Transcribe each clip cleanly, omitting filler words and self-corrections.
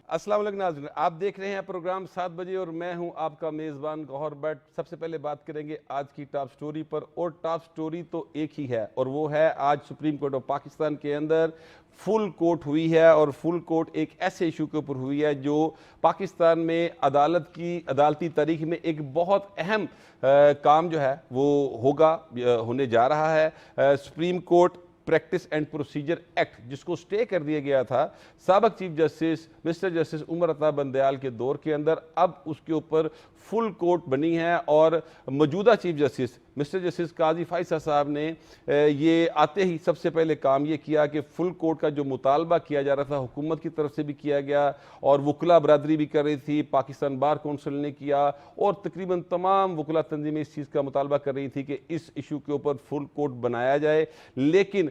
السلام علیکم ناظرین، آپ دیکھ رہے ہیں پروگرام 7 بجے اور میں ہوں آپ کا میزبان گوہر بٹ۔ سب سے پہلے بات کریں گے آج کی ٹاپ سٹوری پر، اور ٹاپ سٹوری تو ایک ہی ہے اور وہ ہے آج سپریم کورٹ آف پاکستان کے اندر فل کورٹ ہوئی ہے، اور فل کورٹ ایک ایسے ایشو کے اوپر ہوئی ہے جو پاکستان میں عدالتی تاریخ میں ایک بہت اہم کام جو ہے وہ ہونے جا رہا ہے۔ Supreme court practice and procedure act, جس کو سٹے کر دیا گیا تھا سابق chief justice mister justice Umar Ata Bandial کے دور کے اندر، اب اس کے اوپر فل کورٹ بنی ہے، اور موجودہ چیف جسٹس مسٹر جسٹس قاضی فائصہ صاحب نے یہ آتے ہی سب سے پہلے کام یہ کیا کہ فل کورٹ کا جو مطالبہ کیا جا رہا تھا حکومت کی طرف سے بھی کیا گیا، اور وکلا برادری بھی کر رہی تھی، پاکستان بار کونسل نے کیا، اور تقریباً تمام وکلا تنظیمیں اس چیز کا مطالبہ کر رہی تھی کہ اس ایشو کے اوپر فل کورٹ بنایا جائے، لیکن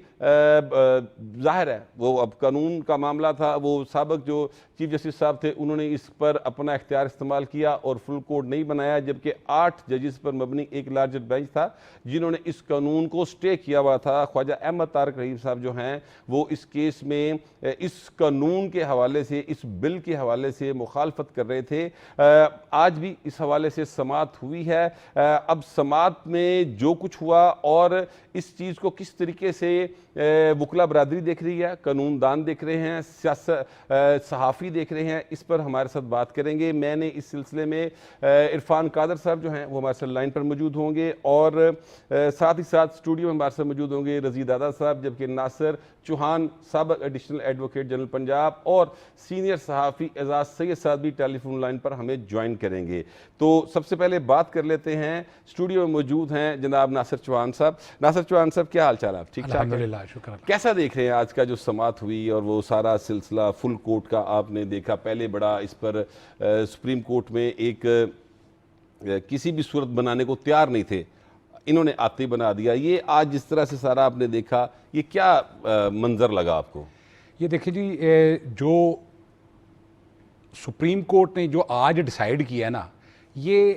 ظاہر ہے وہ اب قانون کا معاملہ تھا، وہ سابق جو چیف جسٹس صاحب تھے انہوں نے اس پر اپنا اختیار استعمال کیا اور فل کورٹ نہیں بنایا، جبکہ 8 ججز پر مبنی ایک لارجر بینچ تھا جنہوں نے اس قانون کو سٹے کیا ہوا تھا۔ خواجہ احمد طارق رحیم صاحب جو ہیں وہ اس کیس میں اس قانون کے حوالے سے، اس بل کے حوالے سے مخالفت کر رہے تھے۔ آج بھی اس حوالے سے سماعت ہوئی ہے۔ اب سماعت میں جو کچھ ہوا اور اس چیز کو کس طریقے سے وکلا برادری دیکھ رہی ہے، قانون دان دیکھ رہے ہیں، صحافی دیکھ رہے ہیں، اس پر ہمارے ساتھ بات کریں گے۔ میں نے اس سلسلے میں عرفان قادر صاحب جو ہیں وہ ہمارے ساتھ لائن پر موجود ہوں گے، اور ساتھ ہی ساتھ اسٹوڈیو میں ہمارے ساتھ موجود ہوں گے رضی دادا صاحب، جبکہ ناصر چوہان سابق ایڈیشنل ایڈوکیٹ جنرل پنجاب اور سینئر صحافی اعزاز سید صاحب بھی ٹیلی فون لائن پر ہمیں جوائن کریں گے۔ تو سب سے پہلے بات کر لیتے ہیں، اسٹوڈیو میں موجود ہیں جناب ناصر چوہان صاحب۔ ناصر چوہان صاحب، کیا حال چال ہے؟ آپ ٹھیک ٹھاک؟ الحمدللہ، شکر اللہ۔ کیسا دیکھ رہے ہیں آج کا جو سماعت ہوئی اور وہ سارا سلسلہ فل کورٹ کا آپ نے دیکھا؟ پہلے بڑا اس پر سپریم کورٹ میں ایک کسی بھی صورت بنانے کو تیار نہیں تھے، انہوں نے آتے بنا دیا۔ یہ آج جس طرح سے سارا آپ نے دیکھا، یہ کیا منظر لگا آپ کو؟ یہ دیکھیں جی، جو سپریم کورٹ نے جو آج ڈیسائیڈ کیا ہے نا، یہ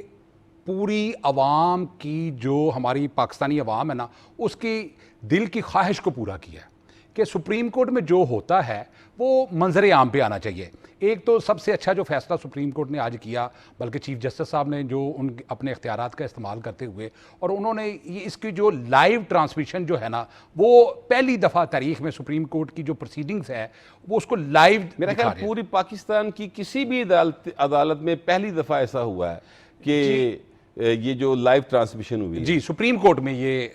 پوری عوام کی، جو ہماری پاکستانی عوام ہے نا، اس کی دل کی خواہش کو پورا کیا ہے کہ سپریم کورٹ میں جو ہوتا ہے وہ منظر عام پہ آنا چاہیے۔ ایک تو سب سے اچھا جو فیصلہ سپریم کورٹ نے آج کیا، بلکہ چیف جسٹس صاحب نے جو اپنے اختیارات کا استعمال کرتے ہوئے، اور انہوں نے اس کی جو لائیو ٹرانسمیشن جو ہے نا، وہ پہلی دفعہ تاریخ میں سپریم کورٹ کی جو پروسیڈنگز ہے وہ اس کو لائیو میرا خیال پوری پاکستان کی کسی بھی عدالت میں پہلی دفعہ ایسا ہوا ہے کہ یہ جو لائیو ٹرانسمیشن ہوئی ہے۔ جی، سپریم کورٹ میں یہ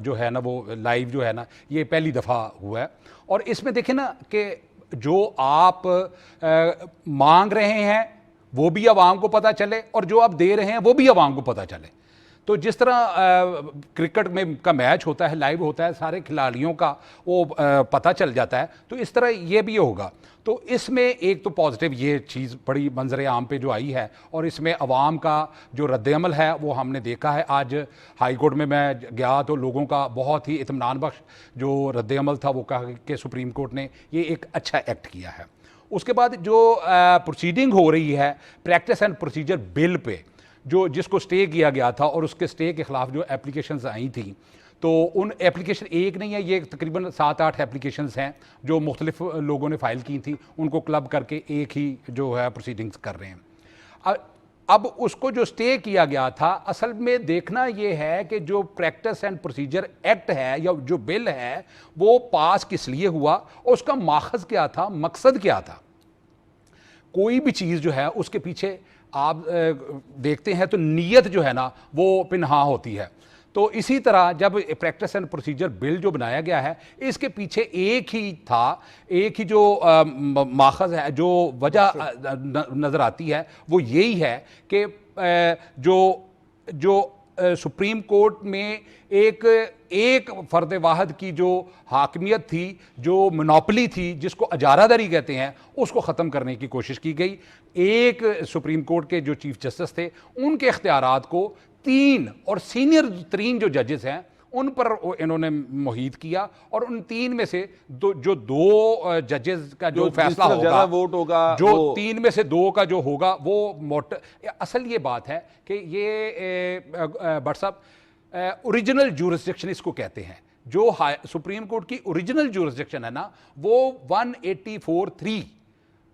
جو ہے نا وہ لائیو جو ہے نا، یہ پہلی دفعہ ہوا ہے۔ اور اس میں دیکھیں نا کہ جو آپ مانگ رہے ہیں وہ بھی عوام کو پتہ چلے، اور جو آپ دے رہے ہیں وہ بھی عوام کو پتہ چلے۔ تو جس طرح کرکٹ میں کا میچ ہوتا ہے، لائیو ہوتا ہے، سارے کھلاڑیوں کا وہ پتہ چل جاتا ہے، تو اس طرح یہ بھی ہوگا۔ تو اس میں ایک تو پازیٹیو یہ چیز بڑی منظر عام پہ جو آئی ہے، اور اس میں عوام کا جو رد عمل ہے وہ ہم نے دیکھا ہے۔ آج ہائی کورٹ میں گیا تو لوگوں کا بہت ہی اطمینان بخش جو رد عمل تھا، وہ کہا کہ سپریم کورٹ نے یہ ایک اچھا ایکٹ کیا ہے۔ اس کے بعد جو پروسیڈنگ ہو رہی ہے پریکٹس اینڈ پروسیجر بل پہ، جس کو سٹے کیا گیا تھا، اور اس کے سٹے کے خلاف جو اپلیکیشنز آئی تھیں، تو ان ایپلیکیشن ایک نہیں ہے، یہ تقریباً 7-8 ایپلیکیشنز ہیں جو مختلف لوگوں نے فائل کی تھیں، ان کو کلب کر کے ایک ہی جو ہے پروسیڈنگز کر رہے ہیں۔ اب اس کو جو سٹے کیا گیا تھا، اصل میں دیکھنا یہ ہے کہ جو پریکٹس اینڈ پروسیجر ایکٹ ہے یا جو بل ہے وہ پاس کس لیے ہوا، اور اس کا ماخذ کیا تھا، مقصد کیا تھا۔ کوئی بھی چیز جو ہے اس کے پیچھے آپ دیکھتے ہیں تو نیت جو ہے نا وہ پنہاں ہوتی ہے۔ تو اسی طرح جب پریکٹس اینڈ پروسیجر بل جو بنایا گیا ہے، اس کے پیچھے ایک ہی تھا، ایک ہی جو ماخذ ہے، جو وجہ نظر آتی ہے، وہ یہی ہے کہ جو سپریم کورٹ میں ایک فرد واحد کی جو حاکمیت تھی، جو منوپلی تھی، جس کو اجارہ داری کہتے ہیں، اس کو ختم کرنے کی کوشش کی گئی۔ ایک سپریم کورٹ کے جو چیف جسٹس تھے، ان کے اختیارات کو 3 اور سینئر ترین جو ججز ہیں ان پر انہوں نے محیط کیا، اور ان 3 میں سے جو 2 ججز کا جو فیصلہ ہوگا، جو 3 میں سے 2 کا جو ہوگا وہ اصل یہ بات ہے کہ یہ بٹ صاحب اوریجنل جورسڈکشن اس کو کہتے ہیں۔ جو سپریم کورٹ کی اوریجنل جورسڈکشن ہے نا، وہ 184(3)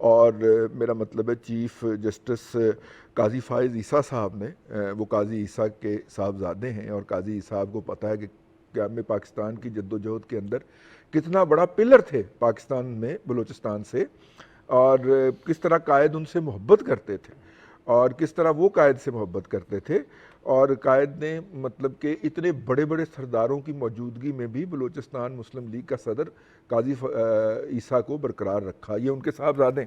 اور میرا مطلب ہے چیف جسٹس قاضی فائز عیسیٰ صاحب نے، وہ قاضی عیسیٰ کے صاحبزادے ہیں، اور قاضی عیسیٰ کو پتہ ہے کہ قیام پاکستان کی جد و جہد کے اندر کتنا بڑا پلر تھے پاکستان میں بلوچستان سے، اور کس طرح قائد ان سے محبت کرتے تھے، اور کس طرح وہ قائد سے محبت کرتے تھے، اور قائد نے مطلب کہ اتنے بڑے بڑے سرداروں کی موجودگی میں بھی بلوچستان مسلم لیگ کا صدر قاضی عیسیٰ کو برقرار رکھا. یہ ان کے صاحبزادے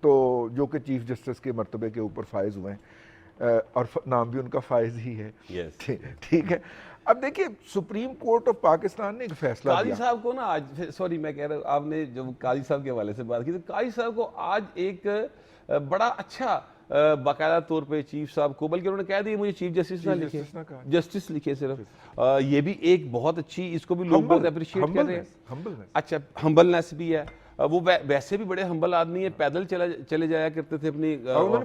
تو جو کہ چیف جسٹس کے مرتبے کے اوپر فائز ہوئے ہیں، اور نام بھی ان کا فائز ہی ہے. ٹھیک ہے. اب دیکھیں سپریم کورٹ آف پاکستان نے ایک فیصلہ قاضی دیا. صاحب کو نا آج، سوری میں کہہ رہا ہوں، آپ نے جب قاضی صاحب کے حوالے سے بات کی تو قاضی صاحب کو آج ایک بڑا اچھا باقاعدہ طور پہ چیف صاحب کو، بلکہ انہوں نے کہہ دیا مجھے چیف جسٹس نہ لکھے، جسٹس لکھے صرف. یہ بھی ایک بہت اچھی، اس کو بھی لوگ بہت اپریشیٹ کر رہے ہیں. اچھا ہمبلنس بھی ہے. وہ ویسے بھی بڑے ہمبل آدمی ہیں، پیدل چلے جایا کرتے تھے اپنی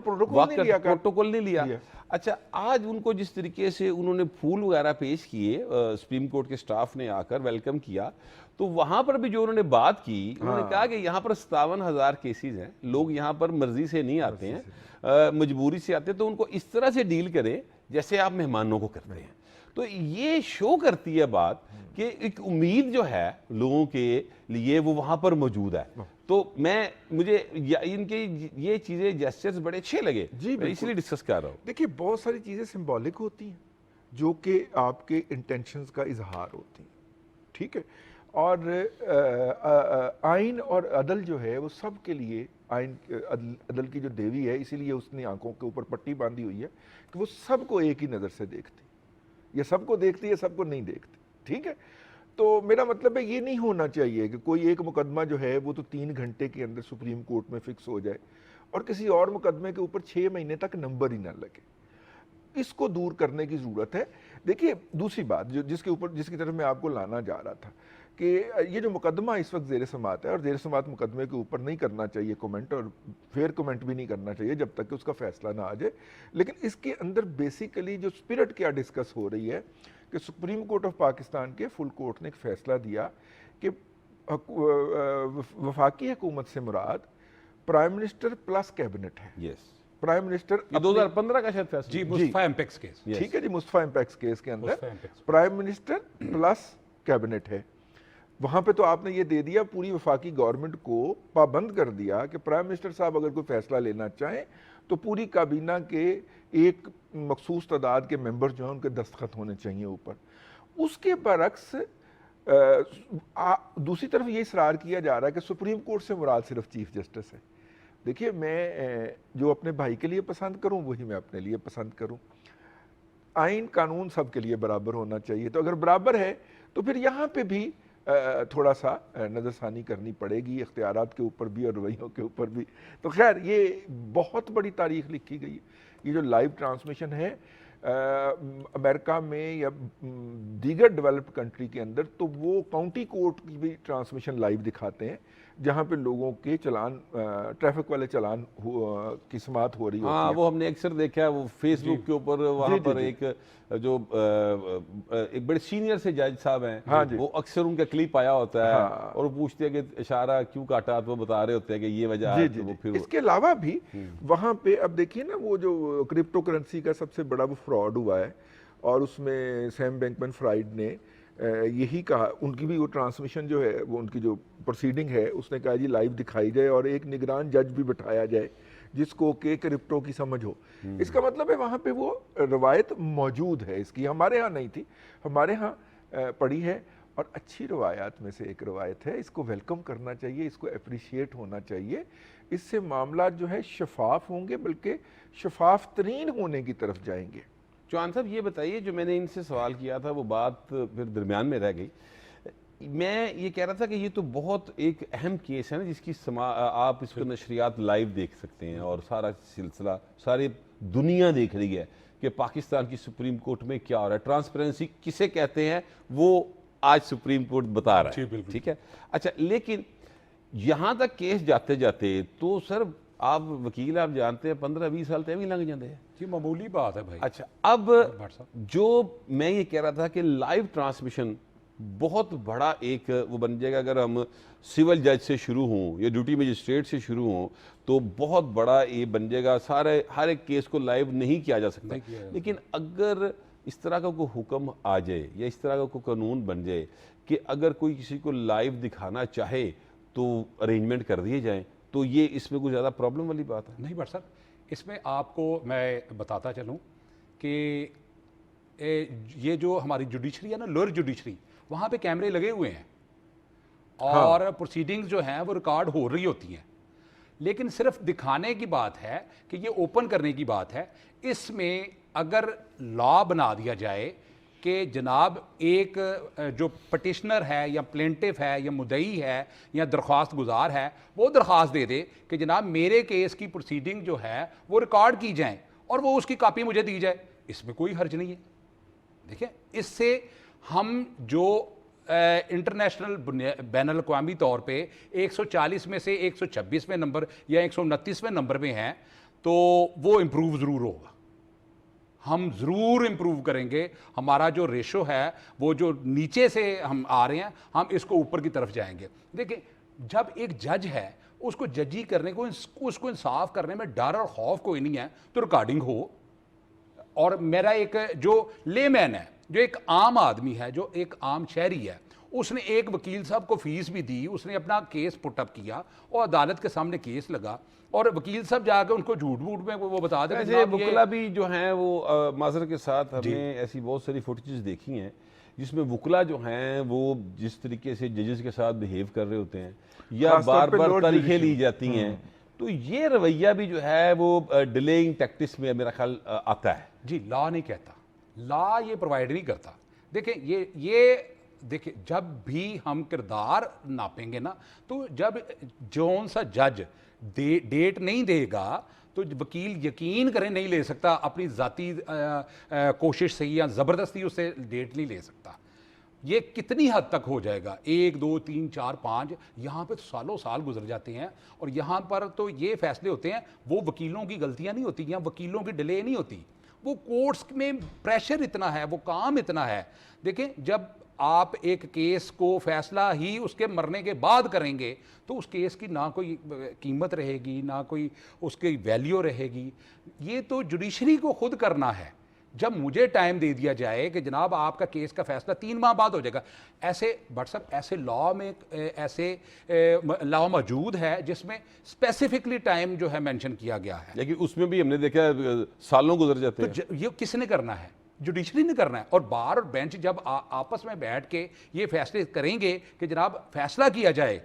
پروٹوکول نہیں لیا. اچھا آج ان کو جس طریقے سے انہوں نے پھول وغیرہ پیش کیے، سپریم کورٹ کے سٹاف نے آ کر ویلکم کیا، تو وہاں پر بھی جو انہوں نے بات کی، انہوں نے کہا کہ یہاں پر 57,000 کیسز ہیں، لوگ یہاں پر مرضی سے نہیں آتے ہیں، مجبوری سے آتے ہیں، تو ان کو اس طرح سے ڈیل کریں جیسے آپ مہمانوں کو کرتے ہیں. تو یہ شو کرتی ہے بات کہ ایک امید جو ہے لوگوں کے لیے وہ وہاں پر موجود ہے. تو مجھے ان کے یہ چیزیں جسٹس بڑے اچھے لگے، اس لیے ڈسکس کر رہا ہوں. دیکھیے بہت ساری چیزیں سمبولک ہوتی ہیں جو کہ آپ کے انٹینشنز کا اظہار ہوتی ہیں. ٹھیک ہے. اور آئین اور عدل جو ہے وہ سب کے لیے، آئین عدل کی جو دیوی ہے، اسی لیے اس نے آنکھوں کے اوپر پٹی باندھی ہوئی ہے کہ وہ سب کو ایک ہی نظر سے دیکھتی، یہ سب کو دیکھتی ہے، سب کو نہیں دیکھتی. ٹھیک ہے. تو میرا مطلب ہے یہ نہیں ہونا چاہیے کہ کوئی ایک مقدمہ جو ہے وہ تو 3 گھنٹے کے اندر سپریم کورٹ میں فکس ہو جائے اور کسی اور مقدمے کے اوپر 6 مہینے تک نمبر ہی نہ لگے. اس کو دور کرنے کی ضرورت ہے. دیکھیے دوسری بات جس کی طرف میں آپ کو لانا جا رہا تھا کہ یہ جو مقدمہ اس وقت زیر سماعت ہے، اور زیر سماعت مقدمے کے اوپر نہیں کرنا چاہیے کومنٹ، اور فیئر کومنٹ بھی نہیں کرنا چاہیے جب تک کہ اس کا فیصلہ نہ آ جائے. لیکن اس کے اندر بیسیکلی جو اسپرٹ کیا ڈسکس ہو رہی ہے کہ سپریم کورٹ آف پاکستان کے فل کورٹ نے ایک فیصلہ دیا کہ وفاقی حکومت سے مراد پرائم منسٹر پلس کیبنٹ ہے. پرائم منسٹر 2015 کا شاید فیصلہ، جی مصطفیٰ امپیکس کیس. ٹھیک ہے جی، مصطفیٰ امپیکس کیس کے اندر پرائم منسٹر پلس کیبنٹ ہے. وہاں پہ تو آپ نے یہ دے دیا، پوری وفاقی گورنمنٹ کو پابند کر دیا کہ پرائم منسٹر صاحب اگر کوئی فیصلہ لینا چاہیں تو پوری کابینہ کے ایک مخصوص تعداد کے ممبر جو ہیں ان کے دستخط ہونے چاہیے اوپر. اس کے برعکس دوسری طرف یہ اصرار کیا جا رہا ہے کہ سپریم کورٹ سے مراد صرف چیف جسٹس ہے. دیکھیے میں جو اپنے بھائی کے لیے پسند کروں وہی میں اپنے لیے پسند کروں. آئین قانون سب کے لیے برابر ہونا چاہیے. تو اگر برابر ہے تو پھر یہاں پہ بھی تھوڑا سا نظر ثانی کرنی پڑے گی، اختیارات کے اوپر بھی اور رویوں کے اوپر بھی. تو خیر یہ بہت بڑی تاریخ لکھی گئی ہے. یہ جو لائیو ٹرانسمیشن ہے امریکہ میں یا دیگر ڈیولپڈ کنٹری کے اندر، تو وہ کاؤنٹی کورٹ کی بھی ٹرانسمیشن لائیو دکھاتے ہیں جہاں پہ لوگوں کے چلان، ٹریفک والے چلان کی سماعت ہو رہی ہوتی ہے. ہاں وہ ہم نے اکثر دیکھا ہے، وہ فیس بک کے اوپر وہاں پر ایک جو ایک بڑے سینئر سے جج صاحب ہیں، وہ اکثر ان کا کلپ آیا ہوتا ہے اور وہ پوچھتے ہیں کہ اشارہ کیوں کاٹا، تو وہ بتا رہے ہوتے ہیں کہ یہ وجہ ہے. اس کے علاوہ بھی وہاں پہ اب دیکھیے نا، وہ جو کرپٹو کرنسی کا سب سے بڑا وہ فراڈ ہوا ہے، اور اس میں سیم بینکمن فرائیڈ نے یہی کہا، ان کی بھی وہ ٹرانسمیشن جو ہے، وہ ان کی جو پروسیڈنگ ہے، اس نے کہا جی لائیو دکھائی جائے اور ایک نگران جج بھی بٹھایا جائے جس کو کہ کرپٹو کی سمجھ ہو. اس کا مطلب ہے وہاں پہ وہ روایت موجود ہے. اس کی ہمارے ہاں نہیں تھی، ہمارے ہاں پڑی ہے، اور اچھی روایات میں سے ایک روایت ہے. اس کو ویلکم کرنا چاہیے، اس کو اپریشیٹ ہونا چاہیے. اس سے معاملات جو ہے شفاف ہوں گے، بلکہ شفاف ترین ہونے کی طرف جائیں گے. چوہان صاحب یہ بتائیے، جو میں نے ان سے سوال کیا تھا وہ بات پھر درمیان میں رہ گئی. میں یہ کہہ رہا تھا کہ یہ تو بہت ایک اہم کیس ہے نا، جس کی آپ اس کو نشریات لائیو دیکھ سکتے ہیں، اور سارا سلسلہ ساری دنیا دیکھ رہی ہے کہ پاکستان کی سپریم کورٹ میں کیا ہو رہا ہے. ٹرانسپیرنسی کسے کہتے ہیں وہ آج سپریم کورٹ بتا رہا ہے. ٹھیک ہے. اچھا لیکن یہاں تک کیس جاتے جاتے تو سر آپ وکیل، آپ جانتے ہیں 15-20 سال تے بھی لنگ جاندے ہیں. یہ معمولی بات ہے بھائی. اچھا اب جو میں یہ کہہ رہا تھا کہ لائیو ٹرانسمیشن بہت بڑا ایک وہ بن جائے گا. اگر ہم سول جج سے شروع ہوں یا ڈیوٹی مجسٹریٹ سے شروع ہوں تو بہت بڑا یہ بن جائے گا. ہر ایک کیس کو لائیو نہیں کیا جا سکتا. لیکن اگر اس طرح کا کوئی حکم آ جائے یا اس طرح کا کوئی قانون بن جائے کہ اگر کوئی کسی کو لائیو دکھانا چاہے تو ارینجمنٹ کر دیے جائیں, تو یہ اس میں کوئی زیادہ پرابلم والی بات ہے نہیں بٹ صاحب, اس میں آپ کو میں بتاتا چلوں کہ یہ جو ہماری جوڈیشری ہے نا, لوئر جوڈیشری, وہاں پہ کیمرے لگے ہوئے ہیں اور پروسیڈنگز جو ہیں وہ ریکارڈ ہو رہی ہوتی ہیں, لیکن صرف دکھانے کی بات ہے کہ یہ اوپن کرنے کی بات ہے. اس میں اگر لا بنا دیا جائے کہ جناب ایک جو پٹیشنر ہے یا پلینٹف ہے یا مدعی ہے یا درخواست گزار ہے, وہ درخواست دے دے کہ جناب میرے کیس کی پروسیڈنگ جو ہے وہ ریکارڈ کی جائیں اور وہ اس کی کاپی مجھے دی جائے, اس میں کوئی حرج نہیں ہے. دیکھیں, اس سے ہم جو انٹرنیشنل بین الاقوامی طور پہ 140 میں سے 126ویں نمبر یا 129ویں نمبر پہ ہیں, تو وہ امپروو ضرور ہوگا. ہم ضرور امپروو کریں گے. ہمارا جو ریشو ہے وہ جو نیچے سے ہم آ رہے ہیں, ہم اس کو اوپر کی طرف جائیں گے. دیکھیں, جب ایک جج ہے اس کو ججی کرنے کو, اس کو انصاف کرنے میں ڈر اور خوف کوئی نہیں ہے, تو ریکارڈنگ ہو. اور میرا ایک جو لے مین ہے, جو ایک عام آدمی ہے, جو ایک عام شہری ہے, اس نے ایک وکیل صاحب کو فیس بھی دی, اس نے اپنا کیس پٹ اپ کیا اور عدالت کے سامنے کیس لگا, اور وکیل صاحب جا کے ان کو جھوٹ بوٹ میں وہ بتا دے. ایسے وکلا بھی جو ہیں وہ معذرت کے ساتھ ہم نے ایسی بہت ساری فوٹیجز دیکھی ہیں جس میں وکلا جو ہیں وہ جس طریقے سے ججز کے ساتھ بہیو کر رہے ہوتے ہیں یا بار بار تاریخیں لی جاتی ہیں, تو یہ رویہ بھی جو ہے وہ ڈیلیئنگ ٹیکٹکس میں میرا خیال آتا ہے. جی, لا نہیں کہتا, لا یہ پرووائڈ نہیں کرتا. دیکھیں یہ دیکھیں, جب بھی ہم کردار ناپیں گے نا, تو جب جون سا جج ڈیٹ نہیں دے گا تو وکیل یقین کریں نہیں لے سکتا, اپنی ذاتی کوشش سے یا زبردستی اس سے ڈیٹ نہیں لے سکتا. یہ کتنی حد تک ہو جائے گا, 1 2 3 4 5, یہاں پہ سالوں سال گزر جاتے ہیں, اور یہاں پر تو یہ فیصلے ہوتے ہیں, وہ وکیلوں کی غلطیاں نہیں ہوتی یا وکیلوں کی ڈیلے نہیں ہوتی, وہ کورٹس میں پریشر اتنا ہے, وہ کام اتنا ہے. دیکھیں, جب آپ ایک کیس کو فیصلہ ہی اس کے مرنے کے بعد کریں گے تو اس کیس کی نہ کوئی قیمت رہے گی, نہ کوئی اس کی ویلیو رہے گی. یہ تو جوڈیشری کو خود کرنا ہے. جب مجھے ٹائم دے دیا جائے کہ جناب آپ کا کیس کا فیصلہ 3 ماہ بعد ہو جائے گا, ایسے بٹ صاحب ایسے لا میں ایسے لا موجود ہے جس میں اسپیسیفکلی ٹائم جو ہے مینشن کیا گیا ہے, لیکن اس میں بھی ہم نے دیکھا سالوں گزر جاتے ہیں. تو یہ کس نے کرنا ہے؟ جوڈیشری نے کرنا ہے. اور بار اور بینچ جب آپس میں بیٹھ کے یہ فیصلے کریں گے کہ جناب فیصلہ کیا جائے,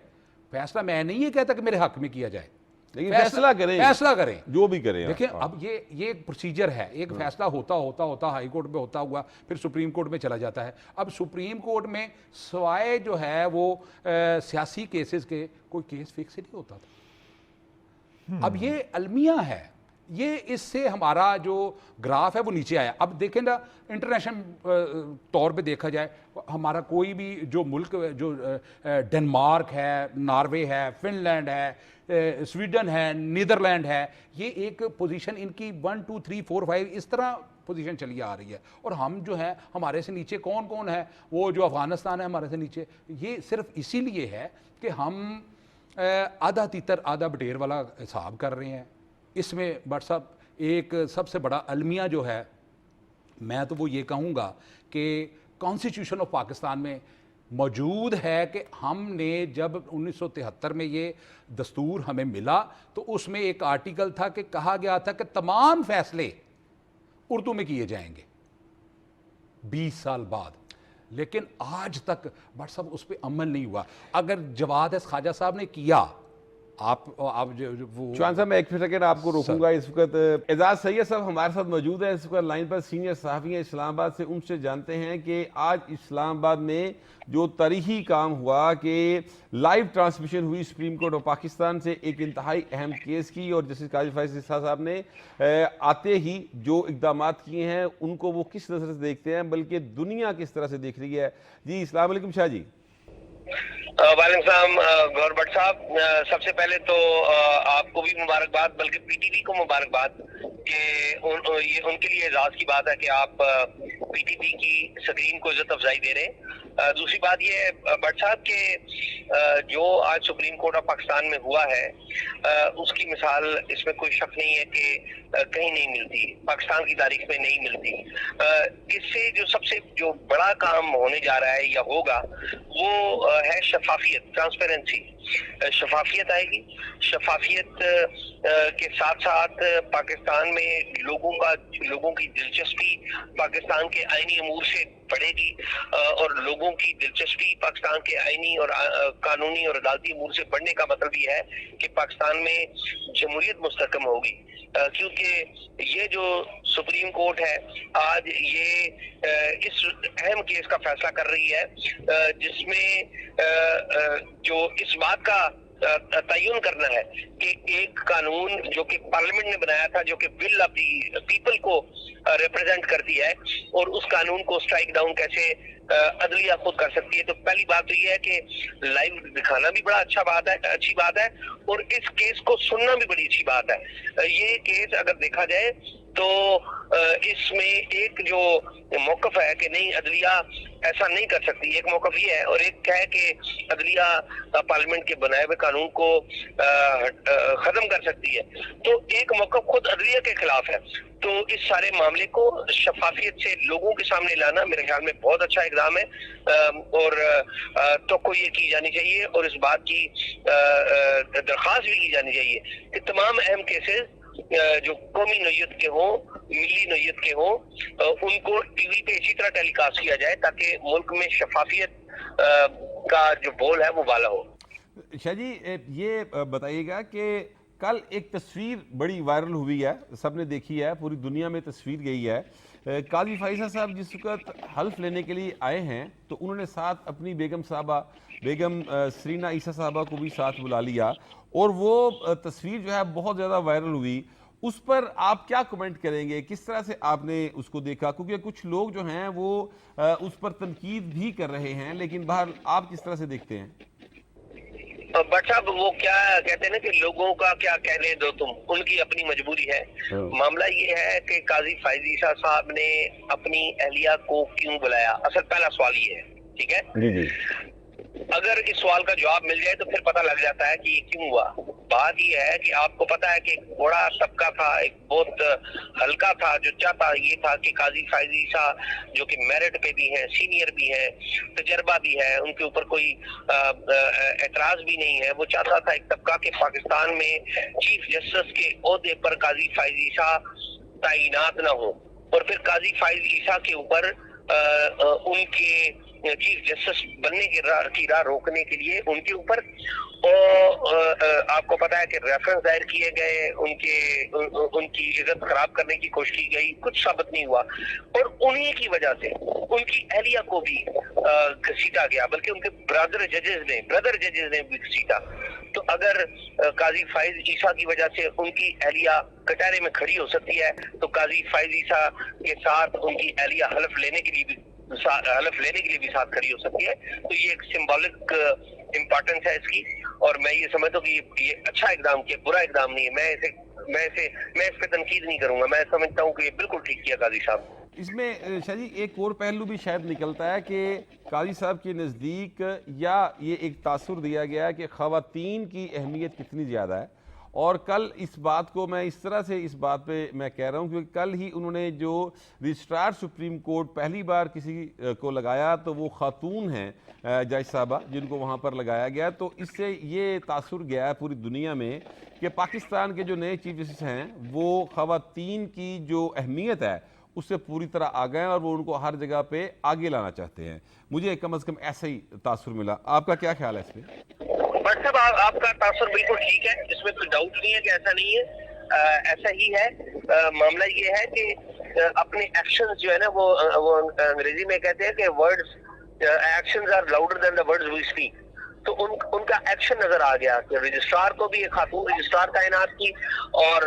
فیصلہ میں نہیں یہ کہتا کہ میرے حق میں کیا جائے, لیکن فیصلہ کریں جو بھی کریں. دیکھیں, اب یہ ایک پروسیجر ہے, ایک فیصلہ ہوتا ہائی کورٹ میں ہوتا ہوا پھر سپریم کورٹ میں چلا جاتا ہے. اب سپریم کورٹ میں سوائے جو ہے وہ سیاسی کیسز کے کوئی کیس فکس نہیں ہوتا تھا. اب یہ المیہ ہے, یہ اس سے ہمارا جو گراف ہے وہ نیچے آیا. اب دیکھیں نا, انٹرنیشنل طور پہ دیکھا جائے, ہمارا کوئی بھی جو ملک, جو ڈنمارک ہے, ناروے ہے, فن لینڈ ہے, سویڈن ہے, نیدرلینڈ ہے, یہ ایک پوزیشن ان کی 1 2 3 4 5 اس طرح پوزیشن چلی آ رہی ہے. اور ہم جو ہیں, ہمارے سے نیچے کون ہے, وہ جو افغانستان ہے ہمارے سے نیچے. یہ صرف اسی لیے ہے کہ ہم آدھا تیتر آدھا بٹیر والا حساب کر رہے ہیں. اس میں بٹ صاحب ایک سب سے بڑا المیہ جو ہے, میں تو وہ یہ کہوں گا کہ کانسٹیٹیوشن آف پاکستان میں موجود ہے کہ ہم نے جب 1973 میں یہ دستور ہمیں ملا تو اس میں ایک آرٹیکل تھا کہ کہا گیا تھا کہ تمام فیصلے اردو میں کیے جائیں گے 20 سال بعد. لیکن آج تک بٹ صاحب اس پہ عمل نہیں ہوا. اگر جواد خواجہ صاحب نے کیا, آپ چوہان صاحب میں ایک سیکنڈ آپ کو روکوں گا. اس وقت اعزاز سید صاحب ہمارے ساتھ موجود ہیں اس وقت لائن پر, سینئر صحافی ہیں اسلام آباد سے. ان سے جانتے ہیں کہ آج اسلام آباد میں جو تاریخی کام ہوا کہ لائیو ٹرانسمیشن ہوئی سپریم کورٹ آف پاکستان سے ایک انتہائی اہم کیس کی, اور جسٹس قاضی فائز صاحب نے آتے ہی جو اقدامات کیے ہیں ان کو وہ کس نظر سے دیکھتے ہیں, بلکہ دنیا کس طرح سے دیکھ رہی ہے. جی السلام علیکم شاہ جی. وعلیکم السلام گور بٹ صاحب. سب سے پہلے تو آپ کو بھی مبارکباد, بلکہ پی ٹی وی کو مبارکباد کہ ان کے لیے اعزاز کی بات ہے کہ آپ پی ٹی پی کی اسکرین کو عزت افزائی دے رہے ہیں. دوسری بات یہ ہے بٹ صاحب کہ جو آج سپریم کورٹ آف پاکستان میں ہوا ہے اس کی مثال اس میں کوئی شک نہیں ہے کہ کہیں نہیں ملتی, پاکستان کی تاریخ میں نہیں ملتی. اس سے جو سب سے جو بڑا کام ہونے جا رہا ہے یا ہوگا وہ ہے شفافیت, ٹرانسپیرنسی. شفافیت آئے گی. شفافیت کے ساتھ ساتھ پاکستان میں لوگوں کی دلچسپی پاکستان کے آئینی امور سے بڑھے گی, اور لوگوں کی دلچسپی پاکستان کے آئینی اور قانونی اور عدالتی امور سے بڑھنے کا مطلب یہ ہے کہ پاکستان میں جمہوریت مستحکم ہوگی. کیونکہ یہ جو سپریم کورٹ ہے آج یہ اس اہم کیس کا فیصلہ کر رہی ہے جس میں جو اس بات کا تعین کرنا ہے کہ ایک قانون جو کہ پارلیمنٹ نے بنایا تھا, جو کہ ول آف دی پیپل کو ریپرزینٹ کرتی ہے, اور اس قانون کو اسٹرائک ڈاؤن کیسے عدلیہ خود کر سکتی ہے. تو پہلی بات تو یہ ہے کہ لائیو دکھانا بھی بڑا اچھی بات ہے, اور اس کیس کو سننا بھی بڑی اچھی بات ہے. یہ کیس اگر دیکھا جائے تو اس میں ایک جو موقف ہے کہ نہیں عدلیہ ایسا نہیں کر سکتی, ایک موقف یہ ہے, اور ایک ہے کہ عدلیہ پارلیمنٹ کے بنائے ہوئے قانون کو ختم کر سکتی ہے. تو ایک موقف خود عدلیہ کے خلاف ہے. تو اس سارے معاملے کو شفافیت سے لوگوں کے سامنے لانا میرے خیال میں بہت اچھا اقدام ہے, اور توقع یہ کی جانی چاہیے, اور اس بات کی درخواست بھی کی جانی چاہیے کہ تمام اہم کیسز جو قومی نوعیت کے ہوں, ملی نوعیت کے ہوں, ان کو ٹی وی پہ اسی طرح ٹیلی کاسٹ کیا جائے تاکہ ملک میں شفافیت کا جو بول ہے وہ بالا ہو. شاہ جی یہ بتائیے گا کہ کل ایک تصویر بڑی وائرل ہوئی ہے, سب نے دیکھی ہے, پوری دنیا میں تصویر گئی ہے. قاضی فائزہ صاحب جس وقت حلف لینے کے لیے آئے ہیں تو انہوں نے ساتھ اپنی بیگم سرینا عیسیٰ صاحبہ کو بھی ساتھ بلا لیا, اور وہ تصویر جو ہے بہت زیادہ وائرل ہوئی. اس پر آپ کیا کمنٹ کریں گے, کس طرح سے آپ نے اس کو دیکھا؟ کیونکہ کچھ لوگ جو ہیں وہ اس پر تنقید بھی کر رہے ہیں, لیکن بہر آپ کس طرح سے دیکھتے ہیں؟ بٹ صاحب وہ کیا کہتے ہیں نا کہ لوگوں کا کیا کہنے دو تم, ان کی اپنی مجبوری ہے. معاملہ یہ ہے کہ قاضی فائز عیسیٰ صاحب نے اپنی اہلیہ کو کیوں بلایا, اصل پہلا سوال یہ ہے, ٹھیک ہے. جی اگر اس سوال کا جواب مل جائے تو پھر پتہ لگ جاتا ہے کہ یہ کیوں ہوا. بات یہ ہے کہ آپ کو پتا ہے کہ ایک بڑا طبقہ تھا, ایک بہت ہلکا تھا, جو چاہتا یہ تھا کہ قاضی فائز عیسیٰ جو کہ میرٹ پہ بھی ہیں, سینئر بھی ہیں, تجربہ بھی ہے, ان کے اوپر کوئی اعتراض بھی نہیں ہے, وہ چاہتا تھا ایک طبقہ کہ پاکستان میں چیف جسٹس کے عہدے پر قاضی فائز عیسیٰ تعینات نہ ہو, اور پھر قاضی فائز عیسیٰ کے اوپر ان کے چیف جسٹس بننے کی راہ روکنے کے لیے ان کے اوپر آپ کو پتا ہے کہ ریفرنس دائر کیے گئے, ان کی عزت خراب کرنے کی کوشش کی گئی, کچھ ثابت نہیں ہوا, اور انہی کی وجہ سے ان کی اہلیہ کو بھی گھسیٹا گیا, بلکہ ان کے برادر ججز نے بھی گھسیٹا. تو اگر قاضی فائز عیسیٰ کی وجہ سے ان کی اہلیہ کٹہرے میں کھڑی ہو سکتی ہے تو قاضی فائز عیسیٰ کے ساتھ ان کی اہلیہ حلف لینے کے لیے بھی ساتھ کھڑی ہو سکتی ہے. تو یہ ایک سمبولک امپورٹنس ہے اس کی, اور میں یہ سمجھتا ہوں کہ یہ اچھا اقدام کیا, برا اقدام نہیں ہے. میں اس پہ تنقید نہیں کروں گا, میں سمجھتا ہوں کہ یہ بالکل ٹھیک کیا قاضی صاحب. اس میں شاہ جی ایک اور پہلو بھی شاید نکلتا ہے کہ قاضی صاحب کے نزدیک یا یہ ایک تاثر دیا گیا ہے کہ خواتین کی اہمیت کتنی زیادہ ہے, اور کل اس بات کو میں اس طرح سے اس بات پہ میں کہہ رہا ہوں کیونکہ کل ہی انہوں نے جو رجسٹرار سپریم کورٹ پہلی بار کسی کو لگایا تو وہ خاتون ہیں جج صاحبہ جن کو وہاں پر لگایا گیا. تو اس سے یہ تاثر گیا ہے پوری دنیا میں کہ پاکستان کے جو نئے چیف جسٹس ہیں وہ خواتین کی جو اہمیت ہے اس سے پوری طرح آ گئے ہیں, اور وہ ان کو ہر جگہ پہ آگے لانا چاہتے ہیں. مجھے کم از کم ایسا ہی تاثر ملا. آپ کا کیا خیال ہے اس پہ؟ بٹ صاحب آپ کا تاثر بالکل ٹھیک ہے, اس میں کوئی ڈاؤٹ نہیں ہے کہ ایسا نہیں ہے, ایسا ہی ہے. معاملہ یہ ہے کہ اپنے ایکشنز جو ہے نا وہ انگریزی میں کہتے ہیں کہ words actions are louder than the words we speak. تو ان کا ایکشن نظر آ گیا کہ رجسٹرار کو بھی ایک خاتون رجسٹرار تعینات کی اور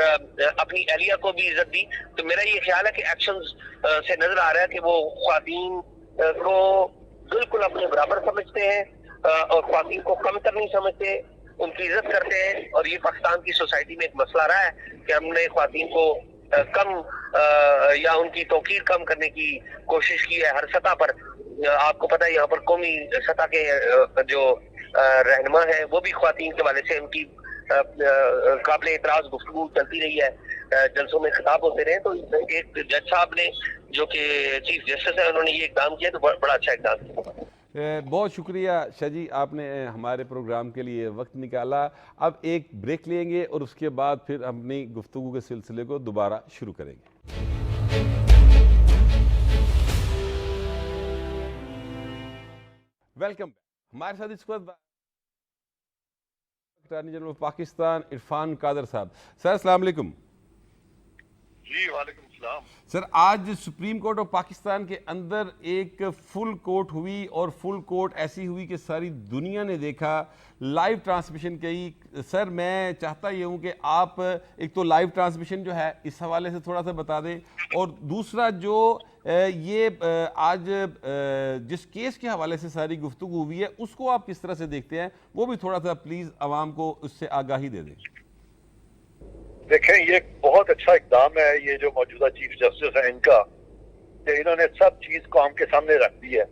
اپنی اہلیہ کو بھی عزت دی. تو میرا یہ خیال ہے کہ ایکشنز سے نظر آ رہا ہے کہ وہ خواتین کو بالکل اپنے برابر سمجھتے ہیں, اور خواتین کو کم تر نہیں سمجھتے, ان کی عزت کرتے ہیں. اور یہ پاکستان کی سوسائٹی میں ایک مسئلہ رہا ہے کہ ہم نے خواتین کو کم یا ان کی توقیر کم کرنے کی کوشش کی ہے ہر سطح پر. آپ کو پتہ ہے یہاں پر قومی سطح کے جو رہنما ہیں وہ بھی خواتین کے حوالے سے ان کی قابل اعتراض گفتگو چلتی رہی ہے, جلسوں میں خطاب ہوتے رہے. تو ایک جج صاحب نے جو کہ چیف جسٹس ہیں انہوں نے یہ اقدام کیا تو بڑا اچھا اقدام کیا. بہت شکریہ شاہ جی, آپ نے ہمارے پروگرام کے لیے وقت نکالا. اب ایک بریک لیں گے اور اس کے بعد پھر اپنی گفتگو کے سلسلے کو دوبارہ شروع کریں گے. ویلکم. ہمارے ساتھ اس وقت attorney general of Pakistan Irfan Qadir صاحب. سر السلام علیکم. جی وعلیکم السلام. سر آج سپریم کورٹ آف پاکستان کے اندر ایک فل کورٹ ہوئی, اور فل کورٹ ایسی ہوئی کہ ساری دنیا نے دیکھا, لائیو ٹرانسمیشن کی. سر میں چاہتا یہ ہوں کہ آپ ایک تو لائیو ٹرانسمیشن جو ہے اس حوالے سے تھوڑا سا بتا دیں, اور دوسرا جو یہ آج جس کیس کے حوالے سے ساری گفتگو ہوئی ہے اس کو آپ کس طرح سے دیکھتے ہیں, وہ بھی تھوڑا سا پلیز عوام کو اس سے آگاہی دے دیں. دیکھیں یہ ایک بہت اچھا اقدام ہے یہ جو موجودہ چیف جسٹس ہیں ان کا, کہ انہوں نے سب چیز قوم کے سامنے رکھ دی ہے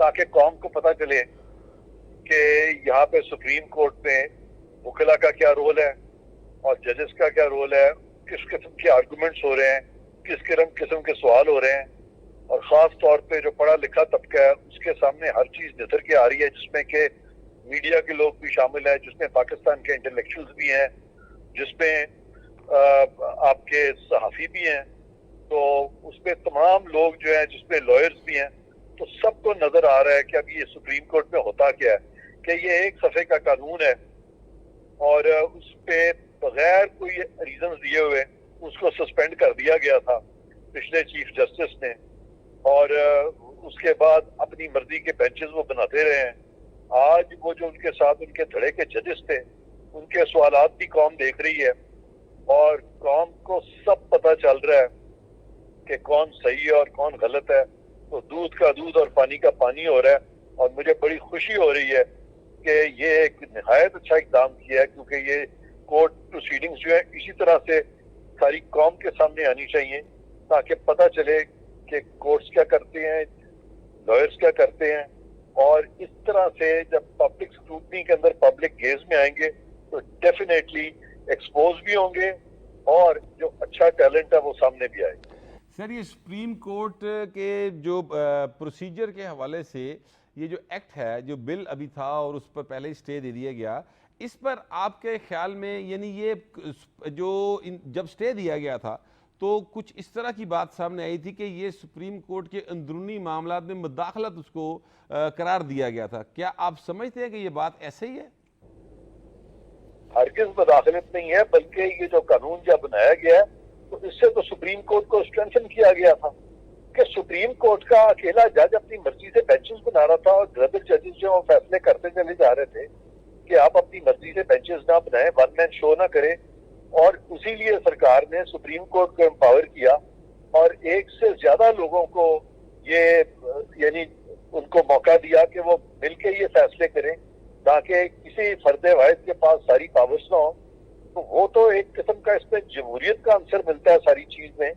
تاکہ قوم کو پتہ چلے کہ یہاں پہ سپریم کورٹ میں وکلا کا کیا رول ہے اور ججز کا کیا رول ہے, کس قسم کے آرگومنٹس ہو رہے ہیں, کس قسم کے سوال ہو رہے ہیں, اور خاص طور پہ جو پڑھا لکھا طبقہ ہے اس کے سامنے ہر چیز نظر کے آ رہی ہے, جس میں کہ میڈیا کے لوگ بھی شامل ہیں, جس میں پاکستان کے انٹلیکچوئلز بھی ہیں, جس میں آپ کے صحافی بھی ہیں, تو اس میں تمام لوگ جو ہیں, جس میں لائرز بھی ہیں, تو سب کو نظر آ رہا ہے کہ ابھی یہ سپریم کورٹ میں ہوتا کیا ہے, کہ یہ ایک صفحے کا قانون ہے اور اس پہ بغیر کوئی ریزنز دیے ہوئے اس کو سسپینڈ کر دیا گیا تھا پچھلے چیف جسٹس نے, اور اس کے بعد اپنی مرضی کے بینچز وہ بناتے رہے ہیں. آج وہ جو ان کے ساتھ ان کے دھڑے کے ججز تھے ان کے سوالات بھی قوم دیکھ رہی ہے, اور قوم کو سب پتہ چل رہا ہے کہ کون صحیح ہے اور کون غلط ہے. تو دودھ کا دودھ اور پانی کا پانی ہو رہا ہے, اور مجھے بڑی خوشی ہو رہی ہے کہ یہ ایک نہایت اچھا اقدام کیا ہے, کیونکہ یہ کورٹ پروسیڈنگز جو ہے اسی طرح سے ساری قوم کے سامنے آنی چاہیے تاکہ پتہ چلے کہ کورٹس کیا کرتے ہیں, لائرز کیا کرتے ہیں, اور اس طرح سے جب پبلک اسکروٹنی کے اندر پبلک گیز میں آئیں گے تو ڈیفینیٹلی ایکسپوز بھی ہوں گے, اور جو اچھا ٹیلنٹ ہے وہ سامنے بھی آئے گا. سر یہ سپریم کورٹ کے جو پروسیجر کے حوالے سے یہ جو ایکٹ ہے, جو بل ابھی تھا اور اس پر پہلے اسٹے دے دیا گیا, اس پر آپ کے خیال میں یعنی یہ جو جب اسٹے دیا گیا تھا تو کچھ اس طرح کی بات سامنے آئی تھی کہ یہ سپریم کورٹ کے اندرونی معاملات میں مداخلت اس کو قرار دیا گیا تھا. کیا آپ سمجھتے ہیں کہ یہ بات ایسے ہی ہے؟ ہرگز مداخلت نہیں ہے, بلکہ یہ جو قانون جب بنایا گیا ہے تو اس سے تو سپریم کورٹ کو اسٹرینتھن کیا گیا تھا کہ سپریم کورٹ کا اکیلا جج اپنی مرضی سے بینچز بنا رہا تھا, اور گردر ججز جو وہ فیصلے کرتے چلے جا رہے تھے کہ آپ اپنی مرضی سے بینچز نہ بنائیں, ون مین شو نہ کریں. اور اسی لیے سرکار نے سپریم کورٹ کو امپاور کیا اور ایک سے زیادہ لوگوں کو یہ یعنی ان کو موقع دیا کہ وہ مل کے یہ فیصلے کریں تاکہ کسی فرد واحد کے پاس ساری پاورز نہ ہو. تو وہ تو ایک قسم کا اس میں جمہوریت کا عنصر ملتا ہے ساری چیز میں,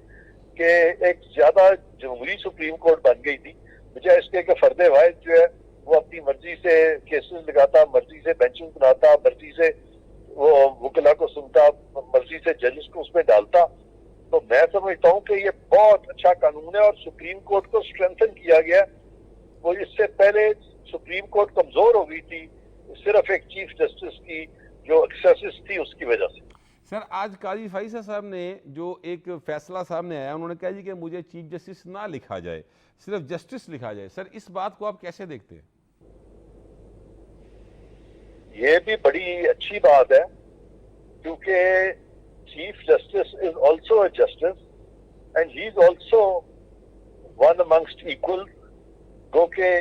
کہ ایک زیادہ جمہوری سپریم کورٹ بن گئی تھی, بجائے اس کے کہ فرد واحد جو ہے وہ اپنی مرضی سے کیسز لگاتا, مرضی سے بینچنگ بناتا, مرضی سے وہ وکلا کو سنتا, مرضی سے ججز کو اس میں ڈالتا. تو میں سمجھتا ہوں کہ یہ بہت اچھا قانون ہے اور سپریم کورٹ کو اسٹرینتھن کیا گیا. وہ اس سے پہلے سپریم کورٹ کمزور ہو گئی تھی صرف ایک چیف جسٹس کی جو ایکسیسز تھی اس کی وجہ سے. سر آج قاضی فائصہ صاحب نے جو ایک فیصلہ سامنے آیا, انہوں نے کہا جی کہ مجھے چیف جسٹس نہ لکھا جائے, صرف جسٹس لکھا جائے. سر اس بات کو آپ کیسے دیکھتے ہیں؟ یہ بھی بڑی اچھی بات ہے, کیونکہ chief justice is also a justice and he is also one amongst equal, جو کہ